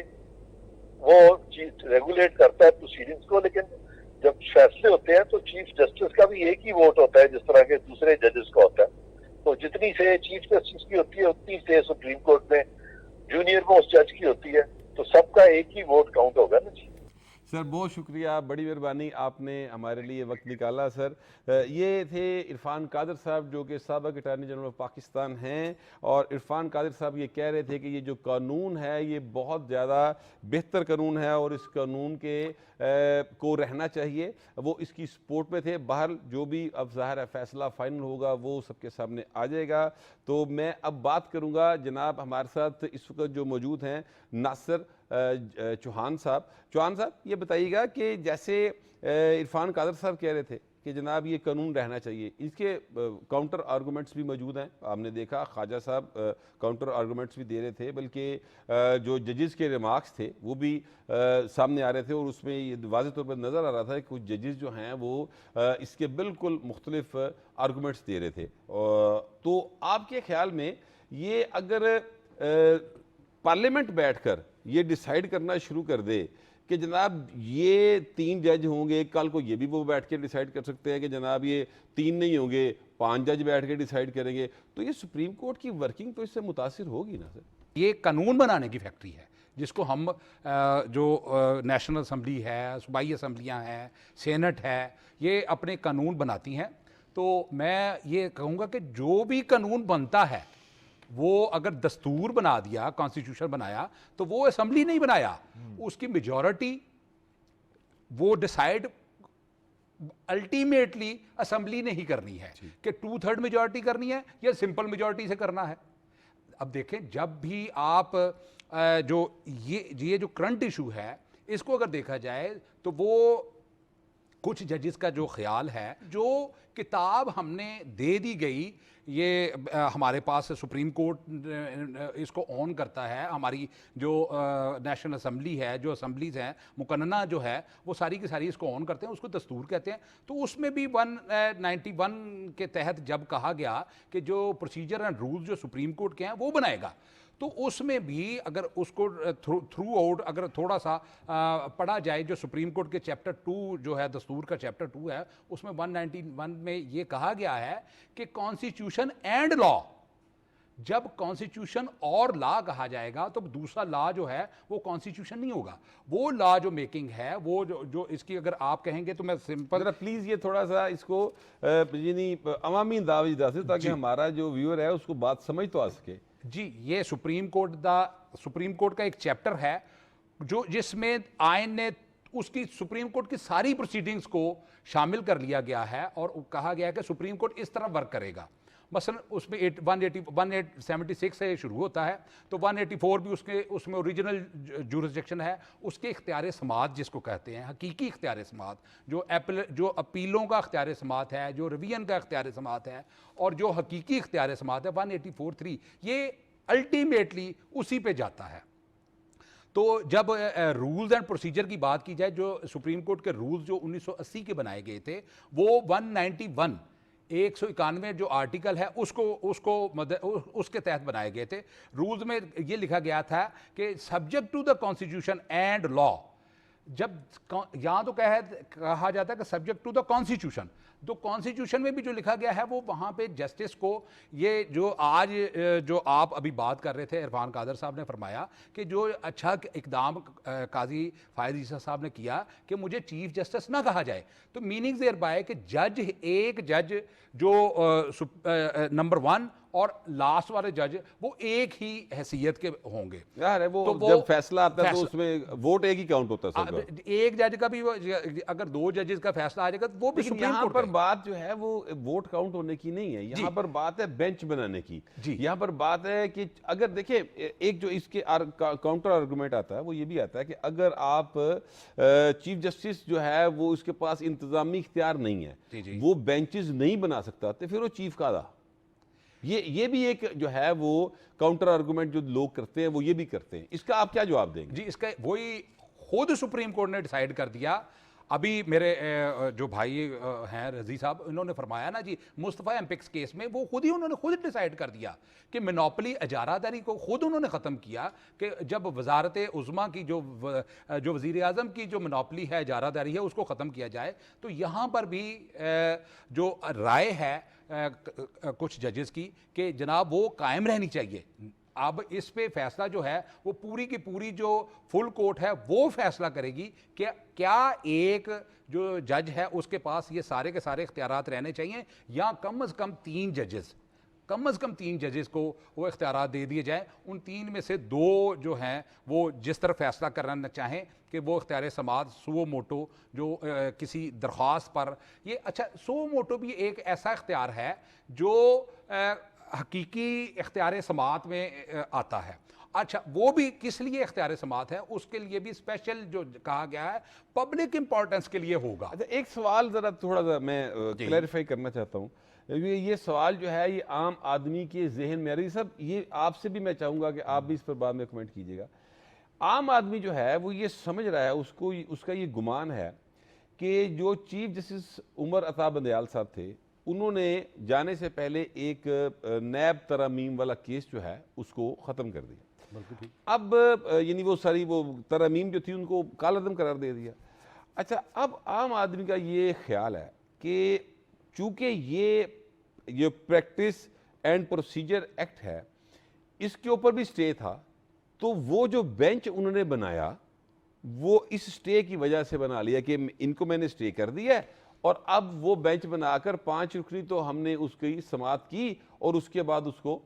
وہ ریگولیٹ کرتا ہے پروسیڈنگز کو, لیکن جب فیصلے ہوتے ہیں تو چیف جسٹس کا بھی ایک ہی ووٹ ہوتا ہے جس طرح کے دوسرے ججز کا ہوتا ہے. تو جتنی سے چیف جسٹس کی ہوتی ہے اتنی سے سپریم کورٹ میں جونیئر موسٹ جج کی ہوتی ہے, تو سب کا ایک ہی ووٹ کاؤنٹ ہوگا نا جی. سر بہت شکریہ, بڑی مہربانی, آپ نے ہمارے لیے وقت نکالا. سر یہ تھے عرفان قادر صاحب جو کہ سابق اٹارنی جنرل آف پاکستان ہیں, اور عرفان قادر صاحب یہ کہہ رہے تھے کہ یہ جو قانون ہے یہ بہت زیادہ بہتر قانون ہے اور اس قانون کے کو رہنا چاہیے. وہ اس کی سپورٹ میں تھے. بہرحال جو بھی اب ظاہر ہے فیصلہ فائنل ہوگا وہ سب کے سامنے آ جائے گا. تو میں اب بات کروں گا, جناب ہمارے ساتھ اس وقت جو موجود ہیں ناصر چوہان صاحب. چوہان صاحب یہ بتائیے گا کہ جیسے عرفان قادر صاحب کہہ رہے تھے کہ جناب یہ قانون رہنا چاہیے, اس کے کاؤنٹر آرگومنٹس بھی موجود ہیں. آپ نے دیکھا خواجہ صاحب کاؤنٹر آرگومنٹس بھی دے رہے تھے, بلکہ جو ججز کے ریمارکس تھے وہ بھی سامنے آ رہے تھے, اور اس میں یہ واضح طور پر نظر آ رہا تھا کہ کچھ ججز جو ہیں وہ اس کے بالکل مختلف آرگومنٹس دے رہے تھے. تو آپ کے خیال میں یہ اگر پارلیمنٹ بیٹھ کر یہ ڈیسائیڈ کرنا شروع کر دے کہ جناب یہ 3 جج ہوں گے, کل کو یہ بھی وہ بیٹھ کے ڈیسائیڈ کر سکتے ہیں کہ جناب یہ 3 نہیں ہوں گے, 5 جج بیٹھ کے ڈیسائیڈ کریں گے, تو یہ سپریم کورٹ کی ورکنگ تو اس سے متاثر ہوگی نا سر. یہ قانون بنانے کی فیکٹری ہے جس کو ہم جو نیشنل اسمبلی ہے, صوبائی اسمبلیاں ہیں, سینٹ ہے, یہ اپنے قانون بناتی ہیں. تو میں یہ کہوں گا کہ جو بھی قانون بنتا ہے وہ اگر دستور بنا دیا, کانسٹیٹیوشن بنایا, تو وہ اسمبلی نہیں بنایا, اس کی میجورٹی وہ ڈیسائیڈ الٹیمیٹلی اسمبلی نے ہی کرنی ہے کہ 2/3 میجورٹی کرنی ہے یا سمپل میجورٹی سے کرنا ہے. اب دیکھیں جب بھی آپ جو یہ جو کرنٹ ایشو ہے اس کو اگر دیکھا جائے تو وہ کچھ ججز کا جو خیال ہے, جو کتاب ہم نے دے دی گئی, یہ ہمارے پاس سپریم کورٹ اس کو آن کرتا ہے, ہماری جو نیشنل اسمبلی ہے, جو اسمبلیز ہیں مقننہ جو ہے وہ ساری کی ساری اس کو آن کرتے ہیں, اس کو دستور کہتے ہیں. تو اس میں بھی 191 کے تحت جب کہا گیا کہ جو پروسیجر اینڈ رولز جو سپریم کورٹ کے ہیں وہ بنائے گا, تو اس میں بھی اگر اس کو تھرو آؤٹ اگر تھوڑا سا پڑھا جائے, جو سپریم کورٹ کے چیپٹر 2 جو ہے دستور کا چیپٹر 2 ہے, اس میں 191 میں یہ کہا گیا ہے کہ کانسٹیٹیوشن اینڈ لا, جب کانسٹیٹیوشن اور لا کہا جائے گا تو دوسرا لا جو ہے وہ کانسٹیٹیوشن نہیں ہوگا, وہ لا جو میکنگ ہے وہ جو اس کی اگر آپ کہیں گے تو میں سمپل پلیز یہ تھوڑا سا اس کو یعنی عوامی انداز سے, تاکہ ہمارا جو ویور ہے اس کو بات سمجھ تو آ سکے. جی, یہ سپریم کورٹ کا ایک چیپٹر ہے جو جس میں آئین نے اس کی سپریم کورٹ کی ساری پروسیڈنگز کو شامل کر لیا گیا ہے, اور کہا گیا ہے کہ سپریم کورٹ اس طرح ورک کرے گا. مثلا اس میں 176 سے شروع ہوتا ہے, تو 184 بھی اس میں اوریجنل جورسڈکشن ہے, اس کے اختیار سماعت جس کو کہتے ہیں, حقیقی اختیار سماعت, جو اپیلوں کا اختیار سماعت ہے, جو ریویژن کا اختیار سماعت ہے, اور جو حقیقی اختیار سماعت ہے 184(3), یہ الٹیمیٹلی اسی پہ جاتا ہے. تو جب رولز اینڈ پروسیجر کی بات کی جائے, جو سپریم کورٹ کے رولز جو 1980 کے بنائے گئے تھے وہ 191 191 جو آرٹیکل ہے اس کے تحت بنائے گئے تھے. رولز میں یہ لکھا گیا تھا کہ subject to the constitution and law, جب یہاں تو کہا جاتا ہے کہ سبجیکٹ ٹو دا کانسٹیٹیوشن, تو کانسٹیٹیوشن میں بھی جو لکھا گیا ہے وہ وہاں پہ جسٹس کو, یہ جو آج جو آپ ابھی بات کر رہے تھے عرفان قادر صاحب نے فرمایا کہ جو اچھا اقدام قاضی فائز عیسیٰ صاحب نے کیا کہ مجھے چیف جسٹس نہ کہا جائے, تو میننگ دیر بائے کہ ایک جج جو نمبر 1 اور لاسٹ والے جج وہ ایک ہی حیثیت کے ہوں گے. یار وہ جب فیصلہ آتا ہے تو اس میں ووٹ ایک ہی کاؤنٹ ہوتا ہے, ایک جج کا بھی اگر 2 ججز کا فیصلہ آ جائے گا وہ بھی سپریم کورٹ پر بات جو ہے وہ ووٹ کاؤنٹ ہونے کی نہیں ہے, یہاں پر بات ہے بینچ بنانے کی. یہاں پر بات ہے کہ اگر دیکھیں ایک جو اس کے کاؤنٹر آرگومنٹ آتا ہے وہ یہ بھی آتا ہے کہ اگر آپ چیف جسٹس جو ہے وہ اس کے پاس انتظامی اختیار نہیں ہے, وہ بینچز نہیں بنا سکتا, تو پھر وہ چیف کا تھا. یہ بھی ایک جو ہے وہ کاؤنٹر آرگومنٹ جو لوگ کرتے ہیں وہ یہ بھی کرتے ہیں. اس کا آپ کیا جواب دیں گے؟ جی, اس کا وہی خود سپریم کورٹ نے ڈیسائیڈ کر دیا. ابھی میرے جو بھائی ہیں رضی صاحب, انہوں نے فرمایا نا جی مصطفیٰ ایم پکس کیس میں وہ انہوں نے خود ڈیسائیڈ کر دیا کہ منوپلی اجارہ داری کو خود انہوں نے ختم کیا, کہ جب وزارت عظمیٰ کی جو وزیر اعظم کی جو منوپلی ہے اجارہ داری ہے اس کو ختم کیا جائے. تو یہاں پر بھی جو رائے ہے کچھ ججز کی کہ جناب وہ قائم رہنی چاہیے, اب اس پہ فیصلہ جو ہے وہ پوری کی پوری جو فل کورٹ ہے وہ فیصلہ کرے گی کہ کیا ایک جو جج ہے اس کے پاس یہ سارے کے سارے اختیارات رہنے چاہیے یا کم از کم 3 ججز کم از کم 3 ججز کو وہ اختیارات دے دیے جائیں. ان 3 میں سے 2 جو ہیں وہ جس طرح فیصلہ کرنا چاہیں کہ وہ اختیار سماعت سو موٹو جو کسی درخواست پر یہ اچھا سو موٹو بھی ایک ایسا اختیار ہے جو حقیقی اختیار سماعت میں آتا ہے. اچھا وہ بھی کس لیے اختیار سماعت ہے, اس کے لیے بھی اسپیشل جو کہا گیا ہے پبلک امپورٹنس کے لیے ہوگا. اچھا ایک سوال ذرا تھوڑا سا میں کلیریفائی کرنا چاہتا ہوں. یہ سوال جو ہے یہ عام آدمی کے ذہن میں رہی صاحب, یہ آپ سے بھی میں چاہوں گا کہ آپ بھی اس پر بعد میں کمنٹ کیجیے گا. عام آدمی جو ہے وہ یہ سمجھ رہا ہے, اس کا یہ گمان ہے کہ جو چیف جسٹس عمر عطا بندیال صاحب تھے انہوں نے جانے سے پہلے ایک نیب ترامیم والا کیس جو ہے اس کو ختم کر دیا. اب یعنی وہ ساری وہ ترامیم جو تھی ان کو کالعدم قرار دے دیا. اچھا اب عام آدمی کا یہ خیال ہے کہ چونکہ یہ پریکٹس اینڈ پروسیجر ایکٹ ہے اس کے اوپر بھی سٹے تھا, تو وہ جو بینچ انہوں نے بنایا وہ اس سٹے کی وجہ سے بنا لیا کہ ان کو میں نے سٹے کر دیا ہے اور اب وہ بینچ بنا کر 5 رکنی تو ہم نے اس کی سماعت کی اور اس کے بعد اس کو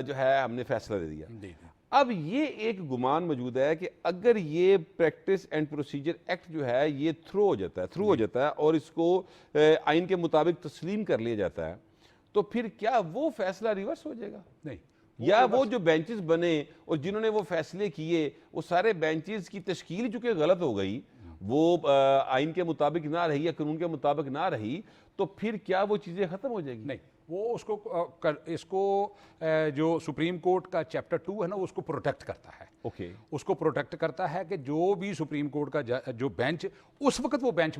جو ہے ہم نے فیصلہ دے دیا. اب یہ ایک گمان موجود ہے کہ اگر یہ پریکٹس اینڈ پروسیجر ایکٹ جو ہے یہ تھرو ہو جاتا ہے اور اس کو آئین کے مطابق تسلیم کر لیا جاتا ہے تو پھر کیا وہ فیصلہ ریورس ہو جائے گا؟ نہیں, یا وہ جو بینچز بنے اور جنہوں نے وہ فیصلے کیے وہ سارے بینچز کی تشکیل چونکہ غلط ہو گئی, وہ آئین کے مطابق نہ رہی یا قانون کے مطابق نہ رہی, تو پھر کیا وہ چیزیں ختم ہو جائیں گی؟ نہیں, وہ اس کو جو سپریم کورٹ کا چیپٹر 2 ہے نا اس کو پروٹیکٹ کرتا ہے. اس کو پروٹیکٹ کرتا ہے کہ جو بھی سپریم کورٹ کا جو بینچ اس وقت وہ بینچ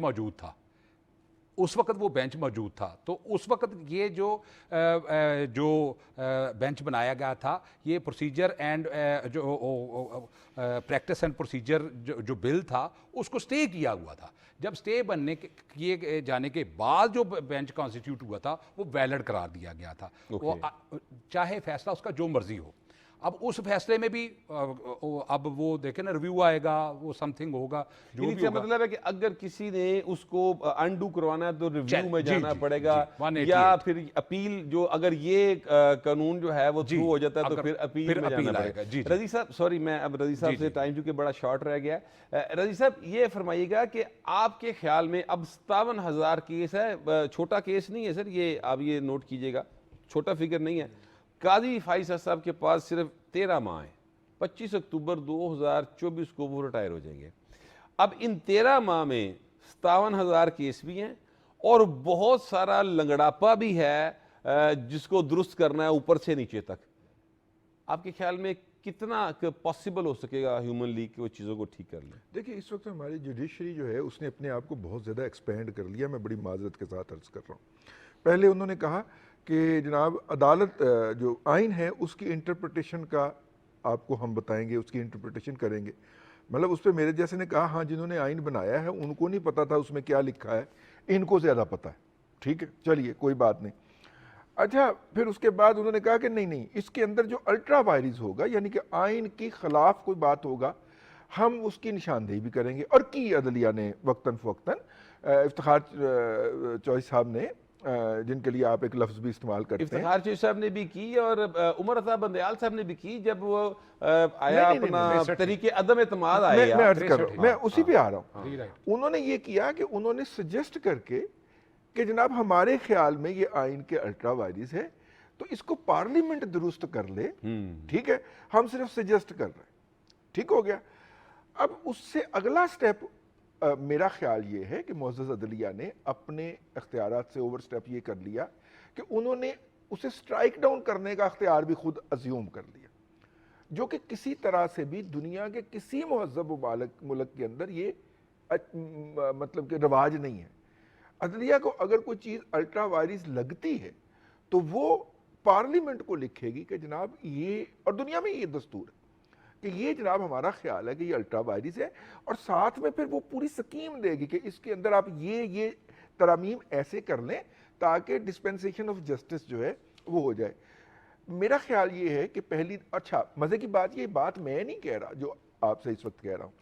موجود تھا تو اس وقت یہ جو بینچ بنایا گیا تھا یہ پروسیجر اینڈ جو پریکٹس اینڈ پروسیجر جو بل تھا اس کو سٹے کیا ہوا تھا. جب سٹے بننے کیے جانے کے بعد جو بینچ کانسٹیٹیوٹ ہوا تھا وہ ویلڈ قرار دیا گیا تھا, چاہے فیصلہ اس کا جو مرضی ہو. اب اس فیصلے میں بھی اب وہ دیکھیں نا ریویو آئے گا, وہ سم تھنگ ہوگا جو بھی ہوگا. مطلب ہے کہ اگر کسی نے اس کو انڈو کروانا ہے تو ریویو میں جانا پڑے گا, یا پھر اپیل جو اگر یہ قانون جو ہے وہ تھرو ہو جاتا ہے تو پھر اپیل میں جانا پڑے گا. رضی صاحب سوری میں اب رضی صاحب سے ٹائم چونکہ بڑا شارٹ رہ گیا ہے, رضی صاحب یہ فرمائیے گا کہ آپ کے خیال میں اب 57,000 کیس ہے, چھوٹا کیس نہیں ہے سر یہ, آپ یہ نوٹ کیجئے گا, چھوٹا فگر نہیں ہے. قاضی فائز صاحب کے پاس صرف 13 ماہ ہیں, 25 اکتوبر 2024 کو وہ ریٹائر ہو جائیں گے. اب ان 13 ماہ میں 57,000 کیس بھی ہیں اور بہت سارا لنگڑاپا بھی ہے جس کو درست کرنا ہے اوپر سے نیچے تک. آپ کے خیال میں کتنا پاسبل ہو سکے گا ہیومن لیگ کہ وہ چیزوں کو ٹھیک کر لیں؟ دیکھیں اس وقت ہماری جوڈیشری جو ہے اس نے اپنے آپ کو بہت زیادہ ایکسپینڈ کر لیا. میں بڑی معذرت کے ساتھ عرض کر رہا ہوں. پہلے انہوں نے کہا کہ جناب عدالت جو آئین ہے اس کی انٹرپریٹیشن کا آپ کو ہم بتائیں گے, اس کی انٹرپریٹیشن کریں گے. مطلب اس پہ میرے جیسے نے کہا ہاں جنہوں نے آئین بنایا ہے ان کو نہیں پتا تھا اس میں کیا لکھا ہے, ان کو زیادہ پتا ہے. ٹھیک ہے چلیے کوئی بات نہیں. اچھا پھر اس کے بعد انہوں نے کہا کہ نہیں اس کے اندر جو الٹرا وائرس ہوگا یعنی کہ آئین کے خلاف کوئی بات ہوگا ہم اس کی نشاندہی بھی کریں گے. اور کی عدلیہ نے وقتاً فوقتاً, افتخار چوہدری صاحب نے جن کے لیے آپ ایک لفظ بھی استعمال کرتے ہیں, افتخار چوہدری صاحب نے بھی کی اور عمر عطا بندیال صاحب نے بھی کی جب وہ آیا اپنا طریقے عدم اعتماد آیا. میں عرض کر رہا ہوں, میں اسی پہ آ رہا ہوں. انہوں نے یہ کیا کہ انہوں نے سجیسٹ کر کے کہ جناب ہمارے خیال میں یہ آئین کے الٹرا وائرس ہے تو اس کو پارلیمنٹ درست کر لے. ٹھیک ہے ہم صرف سجیسٹ کر رہے ہیں, ٹھیک ہو گیا. اب اس سے اگلا سٹیپ میرا خیال یہ ہے کہ معزز عدلیہ نے اپنے اختیارات سے اوور سٹیپ یہ کر لیا کہ انہوں نے اسے سٹرائک ڈاؤن کرنے کا اختیار بھی خود ازیوم کر لیا, جو کہ کسی طرح سے بھی دنیا کے کسی مہذب ملک کے اندر یہ مطلب کہ رواج نہیں ہے. عدلیہ کو اگر کوئی چیز الٹرا وائرس لگتی ہے تو وہ پارلیمنٹ کو لکھے گی کہ جناب یہ, اور دنیا میں یہ دستور ہے کہ یہ جناب ہمارا خیال ہے کہ یہ الٹرا وائرس ہے, اور ساتھ میں پھر وہ پوری سکیم دے گی کہ اس کے اندر آپ یہ ترامیم ایسے کر لیں تاکہ ڈسپینسیشن آف جسٹس جو ہے وہ ہو جائے. میرا خیال یہ ہے کہ پہلی اچھا مزے کی بات یہ بات میں نہیں کہہ رہا جو آپ سے اس وقت کہہ رہا ہوں,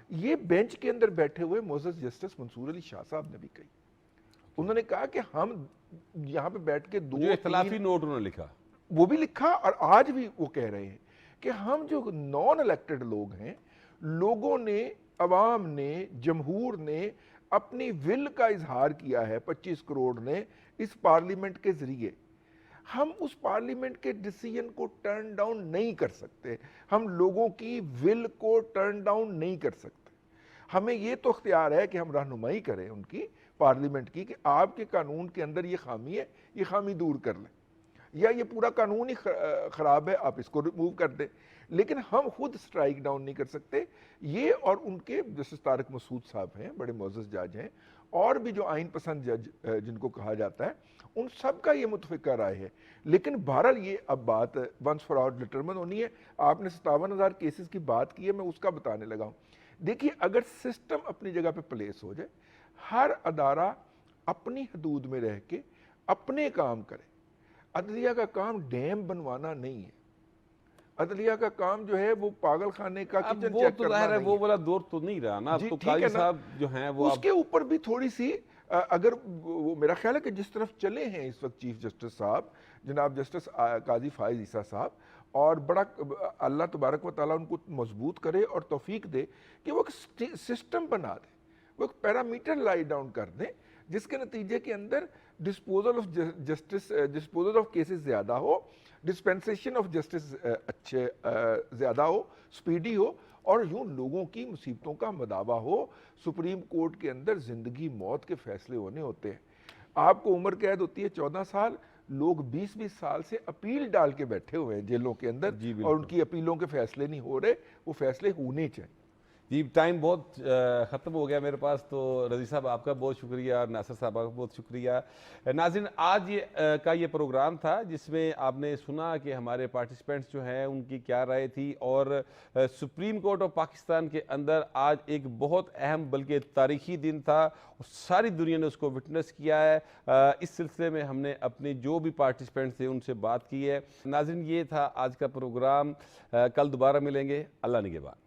یہ بینچ کے اندر بیٹھے ہوئے معزز جسٹس منصور علی شاہ صاحب نے بھی کہی. انہوں نے کہا کہ ہم یہاں پہ بیٹھ کے جو اختلافی نوٹ انہوں نے لکھا وہ بھی لکھا, اور آج بھی وہ کہہ رہے ہیں کہ ہم جو نان الیکٹڈ لوگ ہیں, لوگوں نے, عوام نے, جمہور نے اپنی ول کا اظہار کیا ہے 25 کروڑ نے اس پارلیمنٹ کے ذریعے, ہم اس پارلیمنٹ کے ڈیسیجن کو ٹرن ڈاؤن نہیں کر سکتے, ہم لوگوں کی ول کو ٹرن ڈاؤن نہیں کر سکتے. ہمیں یہ تو اختیار ہے کہ ہم رہنمائی کریں ان کی پارلیمنٹ کی کہ آپ کے قانون کے اندر یہ خامی ہے, یہ خامی دور کر لیں, یا یہ پورا قانون ہی خراب ہے آپ اس کو ریموو کر دیں, لیکن ہم خود سٹرائک ڈاؤن نہیں کر سکتے. یہ اور ان کے جسٹس طارق مسعود صاحب ہیں, بڑے معزز جج ہیں, اور بھی جو آئین پسند جج جن کو کہا جاتا ہے, ان سب کا یہ متفقہ رائے ہے. لیکن بہرحال یہ اب بات ونس فار آل ڈٹرمن ہونی ہے. آپ نے 57,000 کیسز کی بات کی ہے, میں اس کا بتانے لگا ہوں. دیکھیے اگر سسٹم اپنی جگہ پہ پلیس ہو جائے, ہر ادارہ اپنی حدود میں رہ کے اپنے کام کرے. عدلیہ کا کام ڈیم بنوانا نہیں ہے, عدلیہ کا کام جو ہے وہ پاگل خانے کا کچن وہ چیک تو کرنا ظاہر ہے, نہیں وہ ہے. والا دور تو نہیں رہا نا, اب جی تو ٹھیک ہے قاضی نا, صاحب جو ہیں وہ اس کے اوپر بھی تھوڑی سی اگر وہ میرا خیال ہے کہ جس طرف چلے ہیں اس وقت چیف جسٹس صاحب جناب جسٹس قاضی فائز عیسیٰ صاحب, اور بڑا اللہ تبارک و تعالیٰ ان کو مضبوط کرے اور توفیق دے کہ وہ ایک سسٹم بنا دیں, وہ ایک پیرامیٹر لائی ڈاؤن کر دیں جس کے نتیجے کے اندر ڈسپوزل آف کیسز زیادہ ہو, ڈسپینسیشن آف جسٹس اچھے زیادہ ہو, سپیڈی ہو, اور یوں لوگوں کی مصیبتوں کا مداوع ہو. سپریم کورٹ کے اندر زندگی موت کے فیصلے ہونے ہوتے ہیں. آپ کو عمر قید ہوتی ہے 14 سال, لوگ 20-20 سال سے اپیل ڈال کے بیٹھے ہوئے ہیں جیلوں کے اندر, اور ان کی اپیلوں کے فیصلے نہیں ہو رہے, وہ فیصلے ہونے چاہیے. جی ٹائم بہت ختم ہو گیا میرے پاس, تو رضی صاحب آپ کا بہت شکریہ, اور ناصر صاحب کا بہت شکریہ. ناظرین آج یہ پروگرام تھا جس میں آپ نے سنا کہ ہمارے پارٹیسپینٹس جو ہیں ان کی کیا رائے تھی, اور سپریم کورٹ آف پاکستان کے اندر آج ایک بہت اہم بلکہ تاریخی دن تھا, ساری دنیا نے اس کو وٹنس کیا ہے. اس سلسلے میں ہم نے اپنے جو بھی پارٹیسپینٹس تھے ان سے بات کی ہے. ناظرین یہ تھا آج کا پروگرام, کل دوبارہ ملیں گے. اللہ نگہبان.